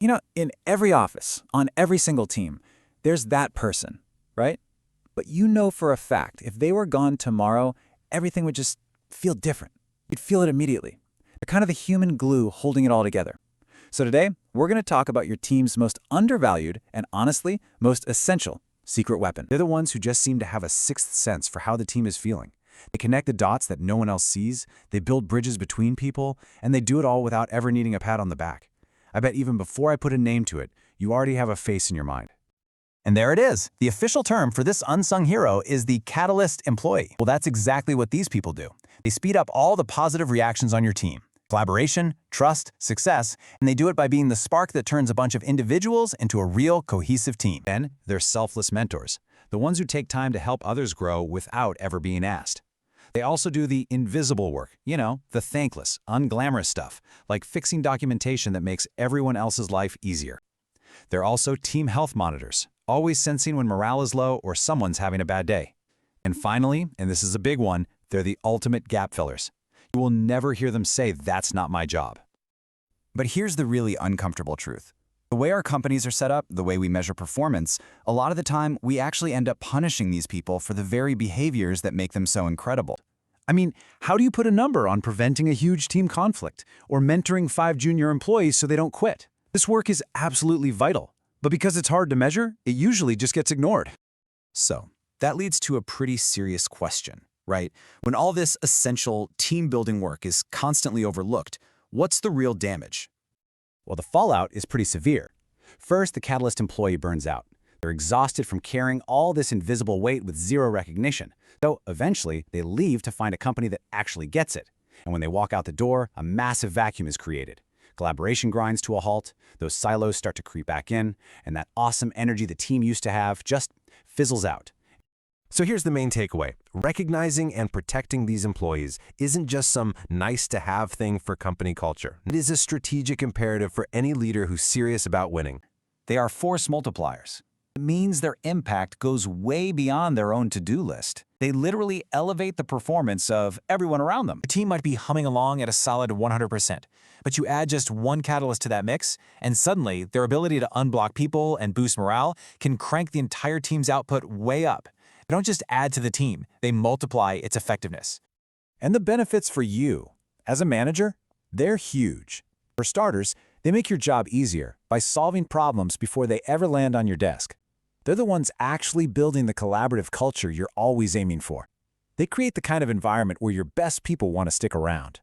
In every office, on every single team, there's that person, right? But you know for a fact, if they were gone tomorrow, everything would just feel different. You'd feel it immediately. They're kind of the human glue holding it all together. So today, we're going to talk about your team's most undervalued and honestly, most essential secret weapon. They're the ones who just seem to have a sixth sense for how the team is feeling. They connect the dots that no one else sees, they build bridges between people, and they do it all without ever needing a pat on the back. I bet even before I put a name to it, you already have a face in your mind. And there it is. The official term for this unsung hero is the catalyst employee. Well, that's exactly what these people do. They speed up all the positive reactions on your team. Collaboration, trust, success, and they do it by being the spark that turns a bunch of individuals into a real cohesive team. Then, they're selfless mentors, the ones who take time to help others grow without ever being asked. They also do the invisible work, the thankless, unglamorous stuff, like fixing documentation that makes everyone else's life easier. They're also team health monitors, always sensing when morale is low or someone's having a bad day. And finally, and this is a big one, they're the ultimate gap fillers. You will never hear them say, "That's not my job." But here's the really uncomfortable truth. The way our companies are set up, the way we measure performance, a lot of the time we actually end up punishing these people for the very behaviors that make them so incredible. I mean, how do you put a number on preventing a huge team conflict or mentoring 5 junior employees so they don't quit? This work is absolutely vital, but because it's hard to measure, it usually just gets ignored. So, that leads to a pretty serious question, right? When all this essential team-building work is constantly overlooked, what's the real damage? Well, the fallout is pretty severe. First, the catalyst employee burns out. They're exhausted from carrying all this invisible weight with zero recognition. So eventually, they leave to find a company that actually gets it. And when they walk out the door, a massive vacuum is created. Collaboration grinds to a halt, those silos start to creep back in, and that awesome energy the team used to have just fizzles out. So here's the main takeaway. Recognizing and protecting these employees isn't just some nice-to-have thing for company culture. It is a strategic imperative for any leader who's serious about winning. They are force multipliers. It means their impact goes way beyond their own to-do list. They literally elevate the performance of everyone around them. The team might be humming along at a solid 100%, but you add just one catalyst to that mix, and suddenly their ability to unblock people and boost morale can crank the entire team's output way up. They don't just add to the team, they multiply its effectiveness. And the benefits for you, as a manager, they're huge. For starters, they make your job easier by solving problems before they ever land on your desk. They're the ones actually building the collaborative culture you're always aiming for. They create the kind of environment where your best people want to stick around.